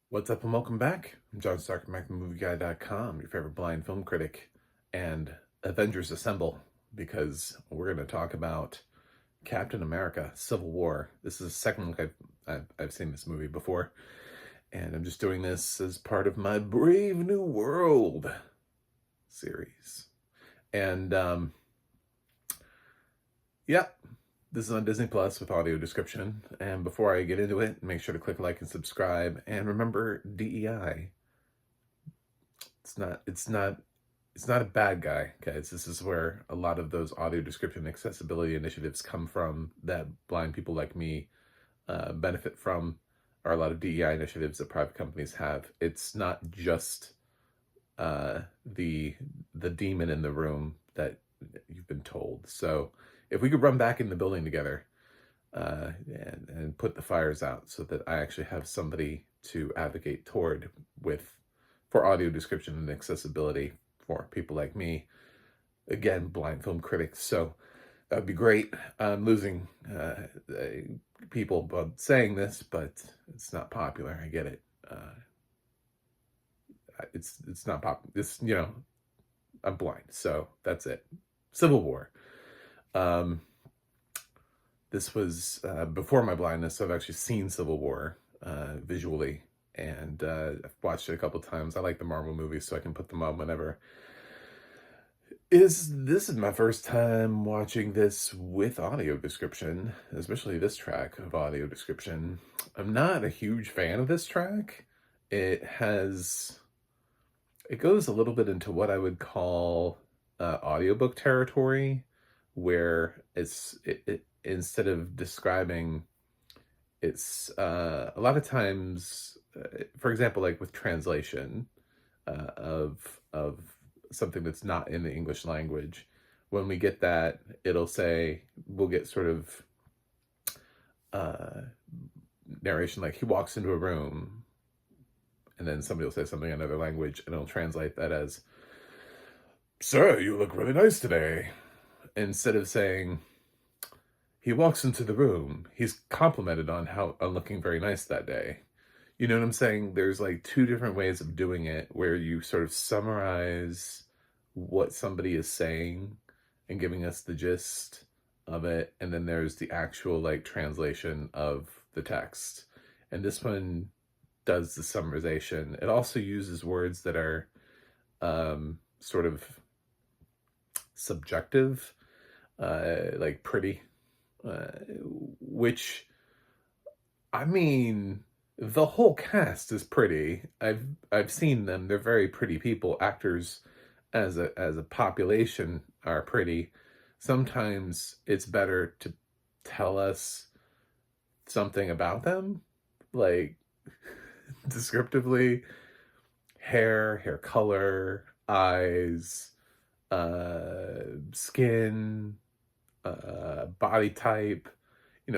What's up and welcome back. I'm John Stark from MacTheMovieGuy.com, your favorite blind film critic, and Avengers Assemble, because we're going to talk about Captain America: Civil War. This is the second look I've seen this movie before, and I'm just doing this as part of my Brave New World series. And yeah, this is on Disney Plus with audio description. And before I get into it, make sure to click like and subscribe. And remember, DEI. It's not a bad guy, guys. This is where a lot of those audio description accessibility initiatives come from that blind people like me benefit from, or a lot of DEI initiatives that private companies have. It's not just the demon in the room that you've been told. So if we could run back in the building together and put the fires out so that I actually have somebody to advocate toward for audio description and accessibility for people like me, again, blind film critics. So that would be great. I'm losing people by saying this, but it's not popular. I get it. It's not pop. I'm blind, so that's it. Civil War. This was before my blindness. So I've actually seen Civil War visually, and I've watched it a couple times. I like the Marvel movies, so I can put them on whenever. This is my first time watching this with audio description, especially this track of audio description. I'm not a huge fan of this track. It goes a little bit into what I would call audiobook territory, where instead of describing, it's a lot of times, for example, like with translation of something that's not in the English language, when we get that, we'll get sort of narration, like he walks into a room, and then somebody will say something in another language, and it'll translate that as, "Sir, you look really nice today." Instead of saying, "He walks into the room, he's complimented on looking very nice that day." You know what I'm saying? There's like two different ways of doing it, where you sort of summarize what somebody is saying and giving us the gist of it, and then there's the actual like translation of the text. And this one does the summarization. It also uses words that are sort of subjective, like pretty, which, I mean, the whole cast is pretty. I've seen them. They're very pretty people. Actors as a population are pretty. Sometimes it's better to tell us something about them, like descriptively: hair color, eyes, skin, body type,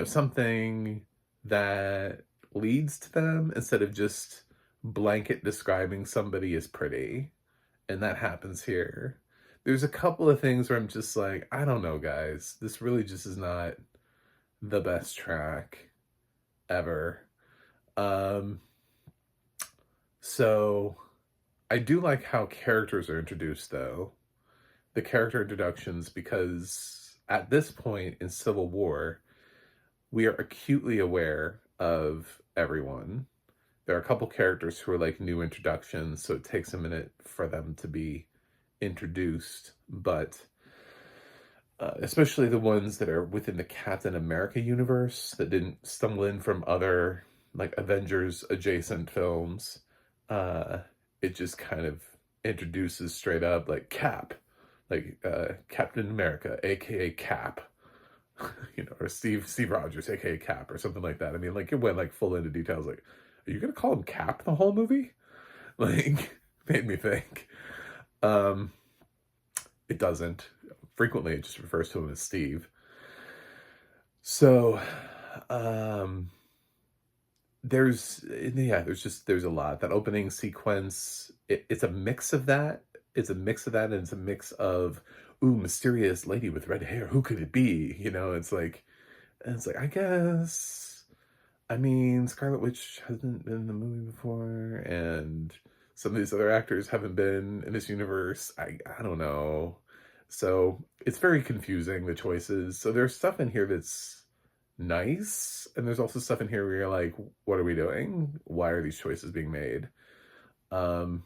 something that leads to them, instead of just blanket describing somebody as pretty. And that happens here. There's a couple of things where I'm just like, I don't know, guys. This really just is not the best track ever. So I do like how characters are introduced, though. The character introductions, because at this point in Civil War, we are acutely aware of everyone. There are a couple characters who are like new introductions, so it takes a minute for them to be introduced, but especially the ones that are within the Captain America universe that didn't stumble in from other like Avengers adjacent films. It just kind of introduces straight up, like Cap, like Captain America, aka Cap, or Steve Rogers, aka Cap, or something like that. I mean, like, it went like full into details. Like, are you gonna call him Cap the whole movie? Like, made me think. It doesn't. Frequently, it just refers to him as Steve. So, there's a lot. That opening sequence, it's a mix of that. It's a mix of that, and it's a mix of, ooh, mysterious lady with red hair. Who could it be? It's like, I guess I mean, Scarlet Witch hasn't been in the movie before, and some of these other actors haven't been in this universe. I don't know. So it's very confusing, the choices. So there's stuff in here that's nice, and there's also stuff in here where you're like, what are we doing? Why are these choices being made? Um,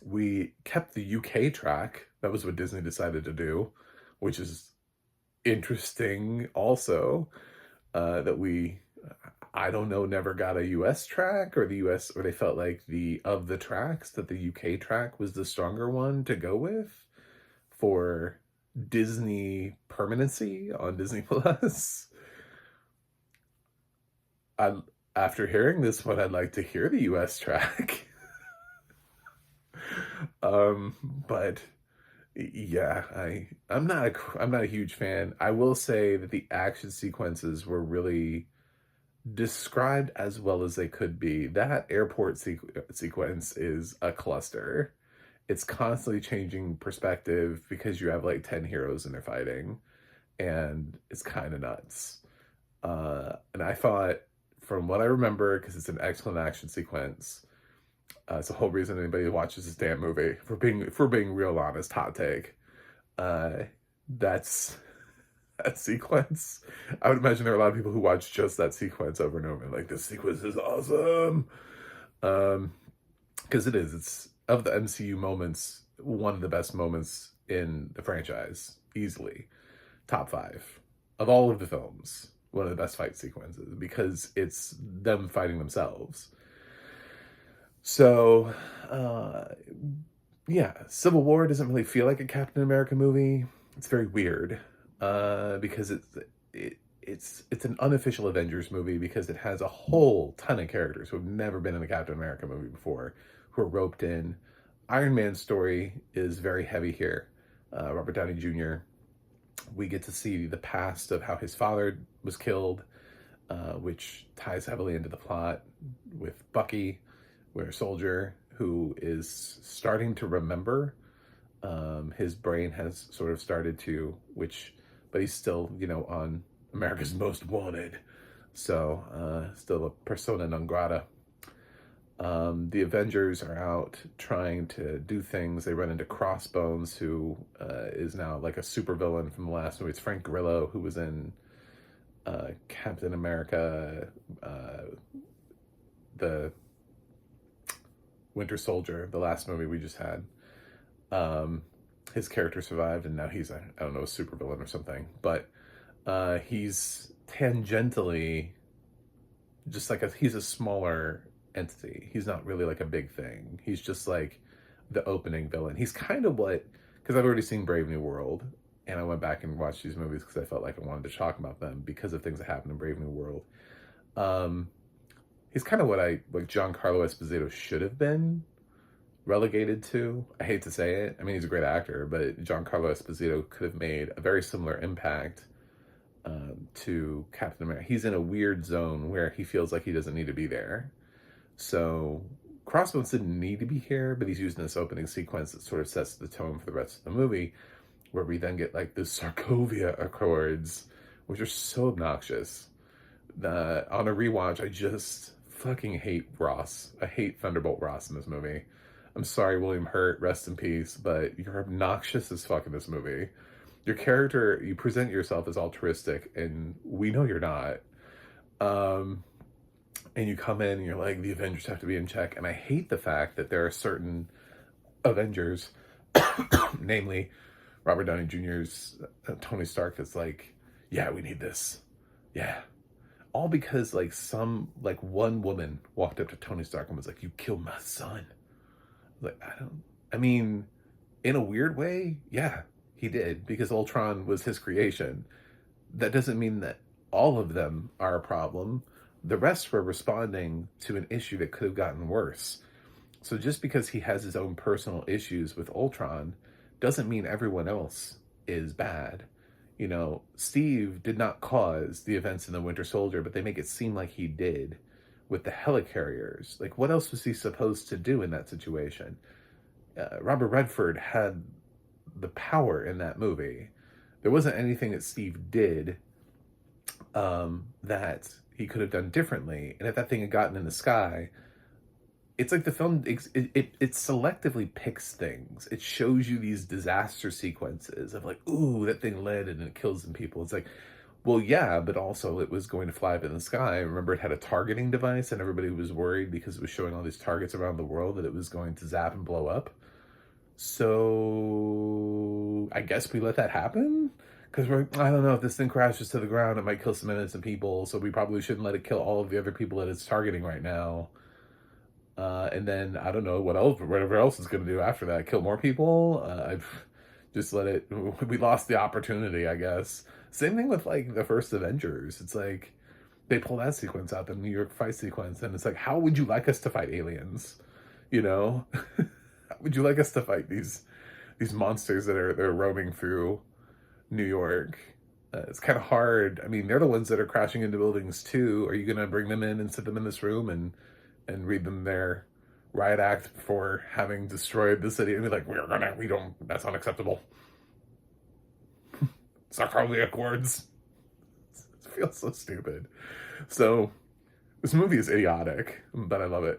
we kept the UK track. That was what Disney decided to do, which is interesting also. That we, I don't know, never got a US track, or the US, or they felt like of the tracks that the UK track was the stronger one to go with for Disney permanency on Disney Plus. I After hearing this one, I'd like to hear the US track. But yeah, I'm not a huge fan. I will say that the action sequences were really described as well as they could be. That airport sequence is a cluster. It's constantly changing perspective because you have like 10 heroes and they're fighting, and it's kind of nuts. And I thought, from what I remember, because it's an excellent action sequence, it's the whole reason anybody watches this damn movie. If we're being real honest, hot take. Uh, that's that sequence. I would imagine there are a lot of people who watch just that sequence over and over. Like, this sequence is awesome. Because it is. It's, of the MCU moments, one of the best moments in the franchise, easily. Top 5 of all of the films. One of the best fight sequences because it's them fighting themselves. So, yeah, Civil War doesn't really feel like a Captain America movie. It's very weird, because it's an unofficial Avengers movie because it has a whole ton of characters who have never been in a Captain America movie before, who are roped in. Iron Man's story is very heavy here. Robert Downey Jr. We get to see the past of how his father was killed, which ties heavily into the plot with Bucky, Winter Soldier, who is starting to remember. His brain has sort of started to, but he's still, on America's Most Wanted. So, still a persona non grata. The Avengers are out trying to do things. They run into Crossbones, who is now like a supervillain from the last movie. It's Frank Grillo, who was in Captain America, the Winter Soldier, the last movie we just had. His character survived, and now he's I don't know, a supervillain or something. But he's tangentially just like he's a smaller entity. He's not really like a big thing. He's just like the opening villain. He's kind of because I've already seen Brave New World, and I went back and watched these movies because I felt like I wanted to talk about them because of things that happened in Brave New World. He's kind of what Giancarlo Esposito should have been relegated to. I hate to say it. I mean, he's a great actor, but Giancarlo Esposito could have made a very similar impact to Captain America. He's in a weird zone where he feels like he doesn't need to be there. So Crossbones didn't need to be here, but he's using this opening sequence that sort of sets the tone for the rest of the movie, where we then get like the Sokovia Accords, which are so obnoxious. On a rewatch, I just fucking hate Ross. I hate Thunderbolt Ross in this movie. I'm sorry, William Hurt, rest in peace, but you're obnoxious as fuck in this movie. Your character, you present yourself as altruistic, and we know you're not. And you come in and you're like, the Avengers have to be in check. And I hate the fact that there are certain Avengers, namely Robert Downey Jr.'s Tony Stark, that's like, yeah, we need this. Yeah. All because one woman walked up to Tony Stark and was like, you killed my son. Like, I mean, in a weird way, yeah, he did, because Ultron was his creation. That doesn't mean that all of them are a problem. The rest were responding to an issue that could have gotten worse. So just because he has his own personal issues with Ultron doesn't mean everyone else is bad. Steve did not cause the events in the Winter Soldier, but they make it seem like he did with the helicarriers. Like, what else was he supposed to do in that situation? Robert Redford had the power in that movie. There wasn't anything that Steve did that he could have done differently. And if that thing had gotten in the sky, it's like the film, it selectively picks things. It shows you these disaster sequences of like, ooh, that thing landed and it kills some people. It's like, well, yeah, but also it was going to fly up in the sky. Remember, it had a targeting device, and everybody was worried because it was showing all these targets around the world that it was going to zap and blow up. So I guess we let that happen because I don't know, if this thing crashes to the ground, it might kill some innocent people. So we probably shouldn't let it kill all of the other people that it's targeting right now. And then I don't know whatever else it's going to do after that. Kill more people. I've just let it. We lost the opportunity, I guess. Same thing with like the first Avengers. It's like they pull that sequence out, the New York fight sequence, and it's like, how would you like us to fight aliens? You know, how would you like us to fight these monsters that are they're roaming through New York? It's kind of hard. I mean, they're the ones that are crashing into buildings too. Are you going to bring them in and sit them in this room and read them their riot act for having destroyed the city and be like, we don't, that's unacceptable. It's not probably Accords. It feels so stupid. So this movie is idiotic, but I love it.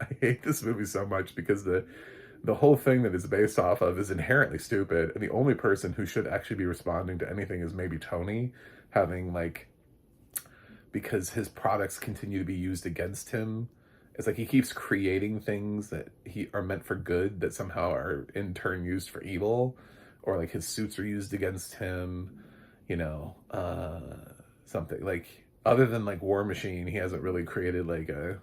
I hate this movie so much because the whole thing that it's based off of is inherently stupid, and the only person who should actually be responding to anything is maybe Tony, having like, because his products continue to be used against him. It's like he keeps creating things that are meant for good that somehow are in turn used for evil, or like his suits are used against him, you know, something like, other than like War Machine, he hasn't really created like a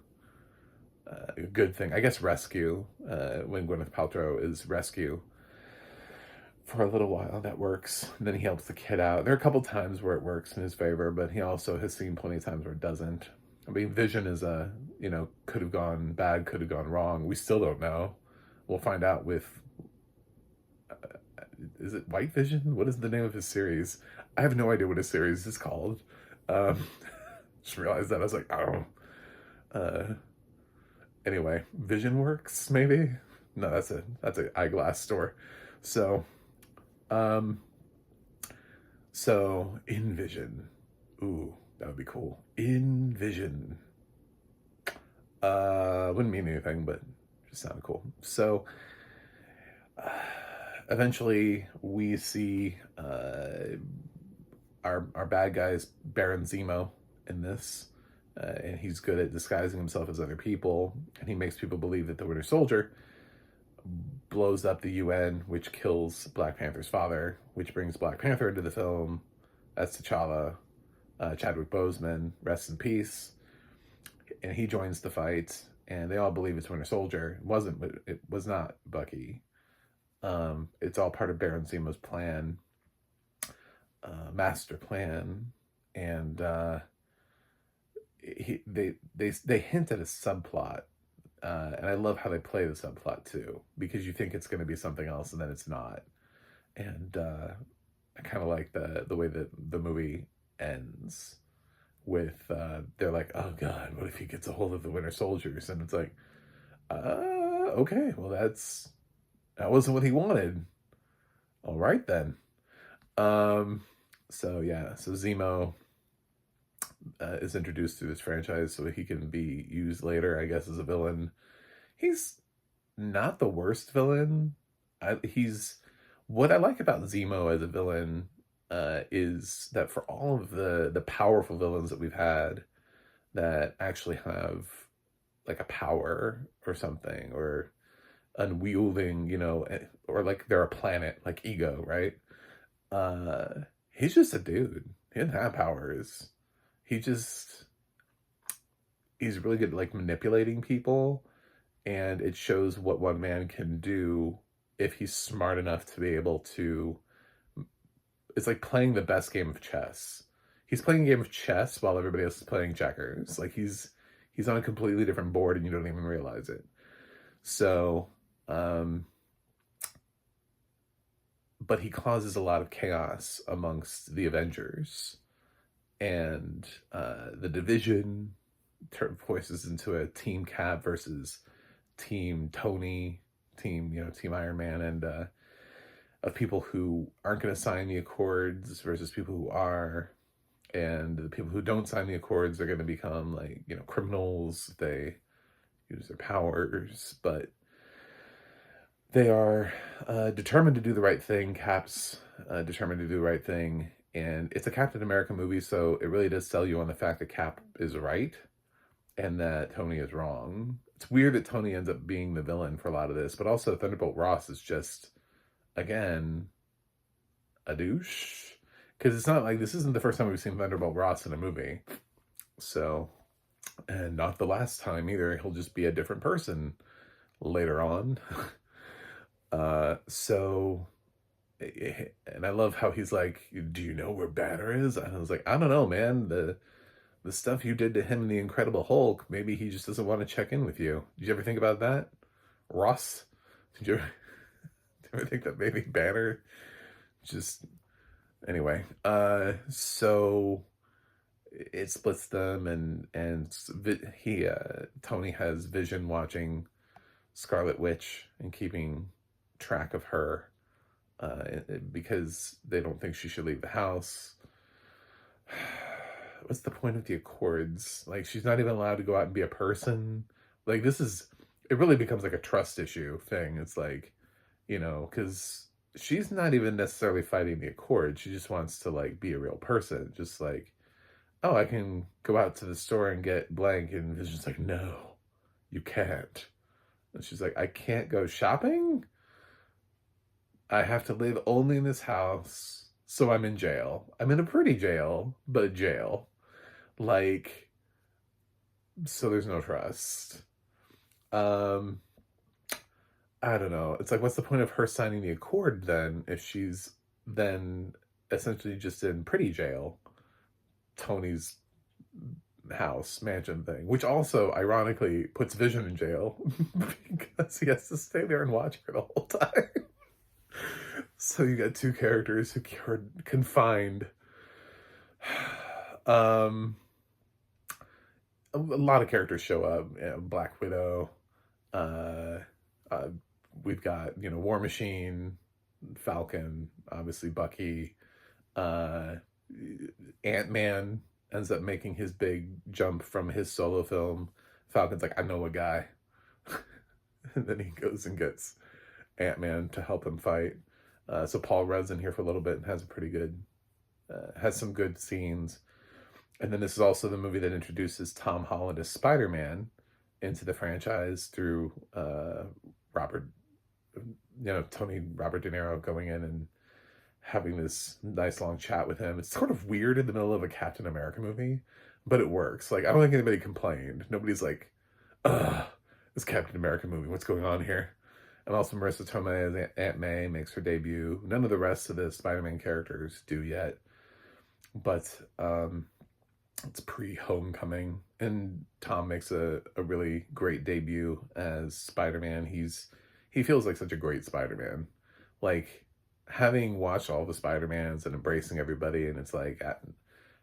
good thing. I guess Rescue, when Gwyneth Paltrow is Rescue for a little while, that works. And then he helps the kid out. There are a couple times where it works in his favor, but he also has seen plenty of times where it doesn't. I mean, Vision is you know, could have gone bad, could have gone wrong. We still don't know. We'll find out with, is it White Vision? What is the name of his series? I have no idea what his series is called. Just realized that. I was like, oh. Anyway, Vision Works, maybe? No, that's an eyeglass store. So, in Vision. Ooh, that would be cool. In Vision. Wouldn't mean anything, but just sounded cool. So, eventually we see our bad guy's Baron Zemo in this. And he's good at disguising himself as other people, and he makes people believe that the Winter Soldier blows up the UN, which kills Black Panther's father, which brings Black Panther into the film. That's T'Challa. Chadwick Boseman, rest in peace. And he joins the fight, and they all believe it's Winter Soldier. It was not Bucky. It's all part of Baron Zemo's plan, master plan, and they hint at a subplot, and I love how they play the subplot too, because you think it's going to be something else and then it's not. And I kind of like the way that the movie ends with they're like, oh god, what if he gets a hold of the Winter Soldiers? And it's like, okay, well that wasn't what he wanted. All right then. So yeah, so Zemo is introduced through this franchise so he can be used later, I guess, as a villain. He's not the worst villain. He's, what I like about Zemo as a villain is that for all of the powerful villains that we've had that actually have like a power or something, or unwielding, you know, or like they're a planet, like Ego, right? He's just a dude. He doesn't have powers. He's really good at like manipulating people, and it shows what one man can do if he's smart enough to be able to. It's like playing the best game of chess. He's playing a game of chess while everybody else is playing checkers. Like he's on a completely different board and you don't even realize it. So, but he causes a lot of chaos amongst the Avengers. And the Division voices into a Team Cap versus Team Tony, Team Iron Man, and of people who aren't going to sign the Accords versus people who are. and the people who don't sign the accords are going to become like, you know, criminals if they use their powers, but they are determined to do the right thing. Cap's determined to do the right thing, and it's a Captain America movie, so it really does sell you on the fact that Cap is right and that Tony is wrong. It's weird that Tony ends up being the villain for a lot of this, but also Thunderbolt Ross is just, again, a douche. Because it's not like, this isn't the first time we've seen Thunderbolt Ross in a movie. So, and not the last time either. He'll just be a different person later on. So, and I love how he's like, do you know where Banner is? And I was like, I don't know, man. The stuff you did to him in The Incredible Hulk, maybe he just doesn't want to check in with you. Did you ever think about that? Ross? Did you ever think that maybe Banner just... Anyway, so it splits them, and Tony has Vision watching Scarlet Witch and keeping track of her because they don't think she should leave the house. What's the point of the accords? Like, she's not even allowed to go out and be a person. Like, it really becomes like a trust issue thing. It's like, you know, because she's not even necessarily fighting the accord. She just wants to like be a real person. Just like, oh, I can go out to the store and get blank. And Vision's like, no, you can't. And she's like, I can't go shopping? I have to live only in this house. So I'm in jail. I'm in a pretty jail, but a jail. Like, so there's no trust. I don't know. It's like, what's the point of her signing the accord then if she's then essentially just in pretty jail, Tony's house, mansion thing, which also ironically puts Vision in jail because he has to stay there and watch her the whole time. So you got two characters who are confined. A lot of characters show up. You know, Black Widow. We've got, you know, War Machine, Falcon, obviously Bucky. Ant-Man ends up making his big jump from his solo film. Falcon's like, I know a guy. And then he goes and gets Ant-Man to help him fight. So Paul Rudd's in here for a little bit and has a pretty good, has some good scenes. And then this is also the movie that introduces Tom Holland as Spider-Man into the franchise through Robert De Niro going in and having this nice long chat with him. It's sort of weird in the middle of a Captain America movie, but it works. Like, I don't think anybody complained. Nobody's like, ugh, this Captain America movie, what's going on here? And also Marissa Tomei as Aunt May makes her debut. None of the rest of the Spider-Man characters do yet. But it's pre-Homecoming. And Tom makes a really great debut as Spider-Man. He feels like such a great Spider-Man. Like, having watched all the Spider-Mans and embracing everybody, and it's like,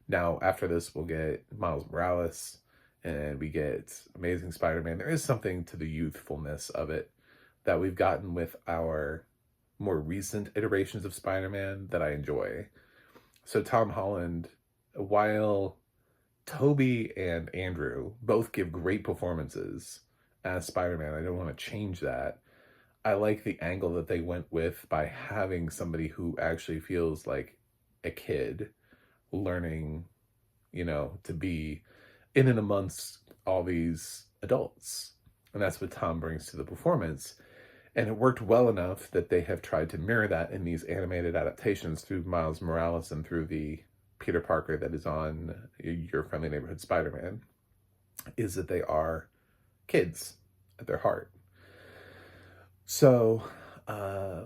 now after this we'll get Miles Morales, and we get Amazing Spider-Man. There is something to the youthfulness of it that we've gotten with our more recent iterations of Spider-Man that I enjoy. So Tom Holland, while Toby and Andrew both give great performances as Spider-Man, I don't want to change that. I like the angle that they went with by having somebody who actually feels like a kid learning, you know, to be in and amongst all these adults. And that's what Tom brings to the performance. And it worked well enough that they have tried to mirror that in these animated adaptations through Miles Morales and through the Peter Parker that is on Your Friendly Neighborhood Spider-Man, is that they are kids at their heart. So, and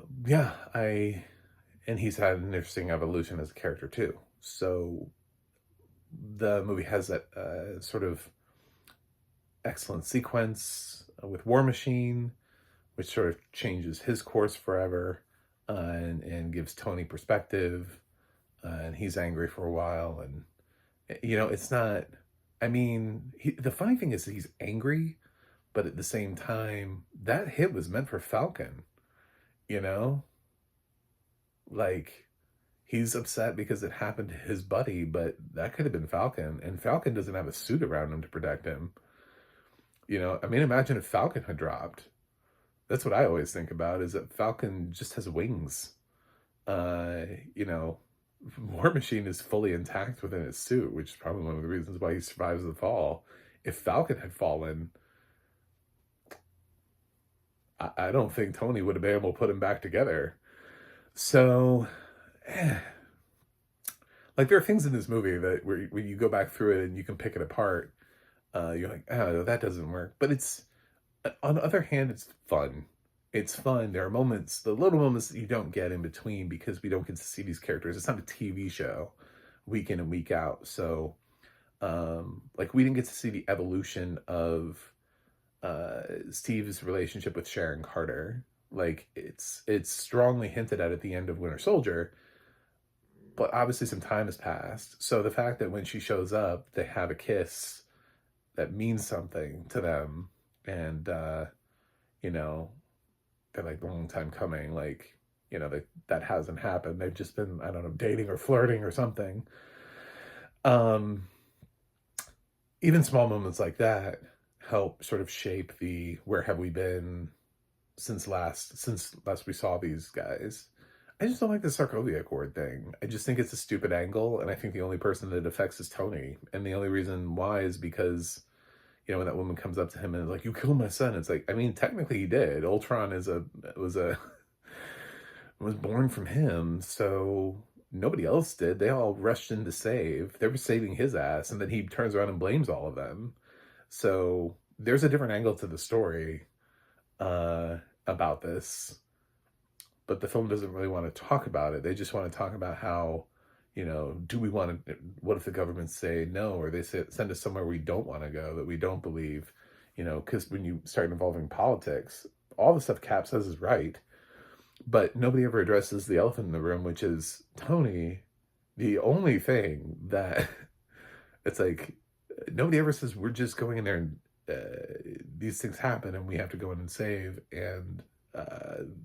he's had an interesting evolution as a character too. So the movie has that sort of excellent sequence with War Machine, which sort of changes his course forever, and gives Tony perspective, and he's angry for a while. And, you know, it's not, I mean, the funny thing is that he's angry, but at the same time, that hit was meant for Falcon, you know? Like, He's upset because it happened to his buddy, but that could have been Falcon, and Falcon doesn't have a suit around him to protect him. You know, I mean, imagine if Falcon had dropped. That's what I always think about, is that Falcon just has wings. Uh, you know, War Machine is fully intact within his suit, which is probably one of the reasons why he survives the fall. If Falcon had fallen, I don't think Tony would have been able to put him back together. So, like, there are things in this movie that where you go back through it and you can pick it apart, you're like, oh, that doesn't work. But it's, on the other hand, it's fun. It's fun. There are moments, the little moments that you don't get in between, because we don't get to see these characters. It's not a TV show week in and week out. So, like, we didn't get to see the evolution of Steve's relationship with Sharon Carter. Like, it's strongly hinted at the end of Winter Soldier, but obviously some time has passed. So the fact that when she shows up, they have a kiss that means something to them, and you know, they're like, long time coming. Like, you know, that hasn't happened. They've just been, I don't know, dating or flirting or something. Um, Even small moments like that help sort of shape the where have we been since last we saw these guys. I just don't like the Sarkovia Accord thing. I just think it's a stupid angle, and I think the only person that it affects is Tony. And the only reason why is because, you know, when that woman comes up to him and is like, "You killed my son," it's like, I mean, technically he did. Ultron was was born from him, so nobody else did. They all rushed in to save. They were saving his ass, and then he turns around and blames all of them. So there's a different angle to the story about this, but the film doesn't really want to talk about it. They just want to talk about how, you know, do we want to, what if the government say no, or they say, send us somewhere we don't want to go, that we don't believe, you know, because when you start involving politics, all the stuff Cap says is right, but nobody ever addresses the elephant in the room, which is Tony. The only thing that it's like, nobody ever says we're just going in there and these things happen and we have to go in and save, and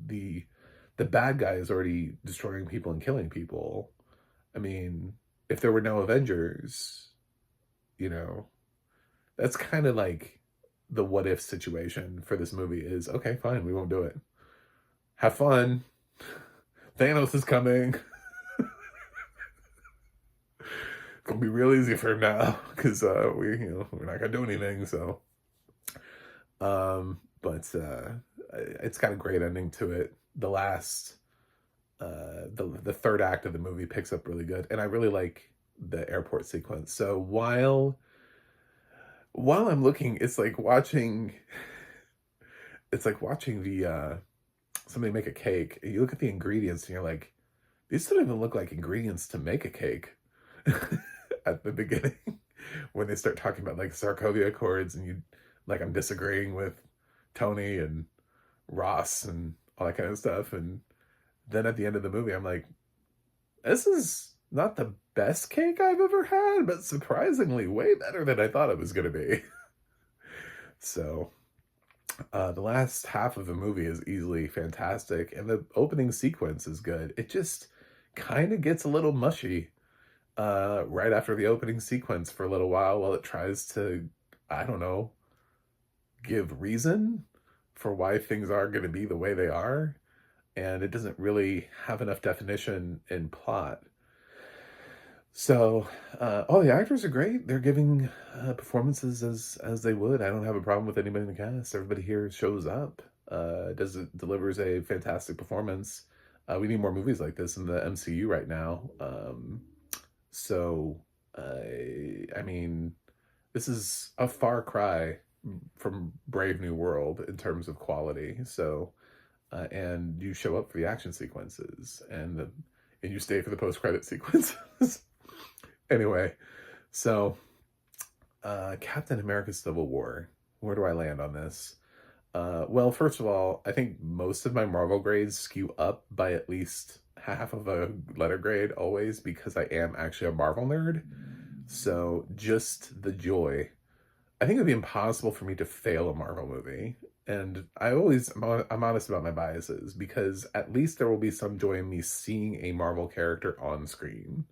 the bad guy is already destroying people and killing people. I mean, if there were no Avengers, you know, that's kind of like the what if situation for this movie is, okay, fine, we won't do it. Have fun. Thanos is coming. It's gonna be real easy for him now, because we're not gonna do anything. So, but it's got a great ending to it. The last, the third act of the movie picks up really good, and I really like the airport sequence. So while I'm looking, it's like watching the somebody make a cake. You look at the ingredients and you're like, these don't even look like ingredients to make a cake. At the beginning, when they start talking about like Sarkovia Accords, and I'm disagreeing with Tony and Ross and all that kind of stuff, and then at the end of the movie, I'm like, this is not the best cake I've ever had, but surprisingly way better than I thought it was going to be. So, the last half of the movie is easily fantastic, and the opening sequence is good. It just kind of gets a little mushy right after the opening sequence for a little while it tries to, I don't know, give reason for why things are going to be the way they are, and it doesn't really have enough definition in plot. So, all the actors are great. They're giving performances as they would. I don't have a problem with anybody in the cast. Everybody here shows up, delivers a fantastic performance. We need more movies like this in the MCU right now. So, I mean, this is a far cry from Brave New World in terms of quality. So, and you show up for the action sequences, and you stay for the post-credit sequences. Anyway, so Captain America Civil War. Where do I land on this? Well, first of all, I think most of my Marvel grades skew up by at least half of a letter grade always, because I am actually a Marvel nerd. So just the joy I think it'd be impossible for me to fail a Marvel movie. And I'm honest about my biases because at least there will be some joy in me seeing a Marvel character on screen.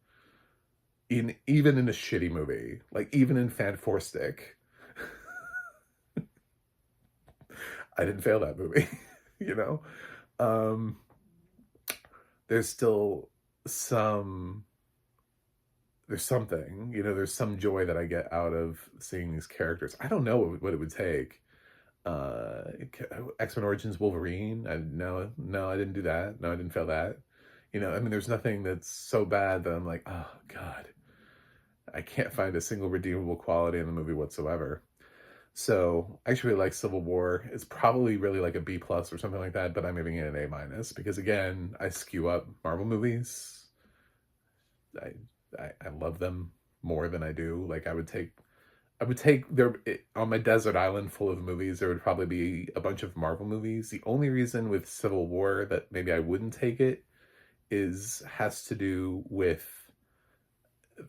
Even in a shitty movie, like even in Fantastic, I didn't fail that movie, you know? Um, there's still some there's something, there's some joy that I get out of seeing these characters. I don't know what it would take. Uh, X-Men Origins Wolverine. No, I didn't do that. No, I didn't fail that. I mean, there's nothing that's so bad that I'm like, oh God, I can't find a single redeemable quality in the movie whatsoever. So I actually really like Civil War. It's probably really like a B plus or something like that, but I'm giving it an A minus because again, I skew up Marvel movies. I I love them more than I do. Like I would take there on my desert island full of movies. There would probably be a bunch of Marvel movies. The only reason with Civil War that maybe I wouldn't take it has to do with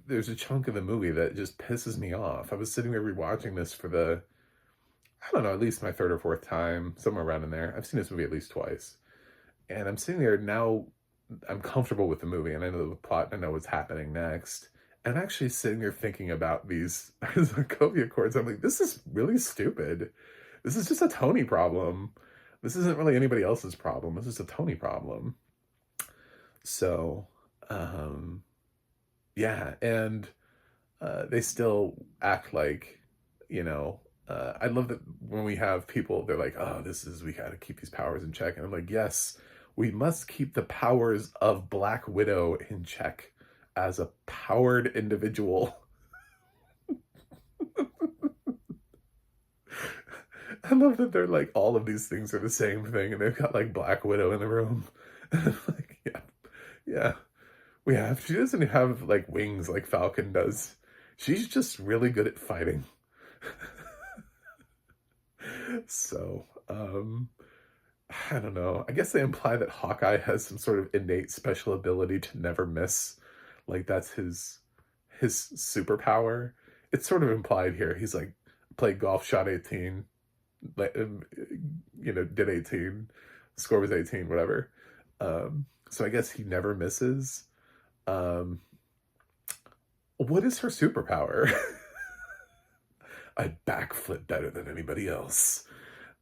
there's a chunk of the movie that just pisses me off. I was sitting there rewatching this for I don't know, at least my third or fourth time, somewhere around in there. I've seen this movie at least twice. And I'm sitting there now, I'm comfortable with the movie and I know the plot, and I know what's happening next. And I'm actually sitting there thinking about these Sokovia chords. I'm like, this is really stupid. This is just a Tony problem. This isn't really anybody else's problem. This is a Tony problem. So, um, yeah. And they still act like, I love that when we have people, they're like, oh, we got to keep these powers in check. And I'm like, yes, we must keep the powers of Black Widow in check as a powered individual. I love that they're like, all of these things are the same thing, and they've got like Black Widow in the room. Like, yeah, yeah, she doesn't have like wings like Falcon does. She's just really good at fighting. So, I don't know. I guess they imply that Hawkeye has some sort of innate special ability to never miss. Like that's his superpower. It's sort of implied here. He's like played golf, shot 18, like did 18, score was 18, whatever. So I guess he never misses. Um, what is her superpower? I backflip better than anybody else.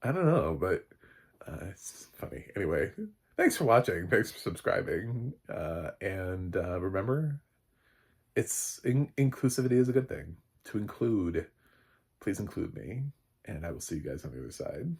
I don't know, but it's funny. Anyway, thanks for watching. Thanks for subscribing. And remember, inclusivity is a good thing. To include, please include me. And I will see you guys on the other side.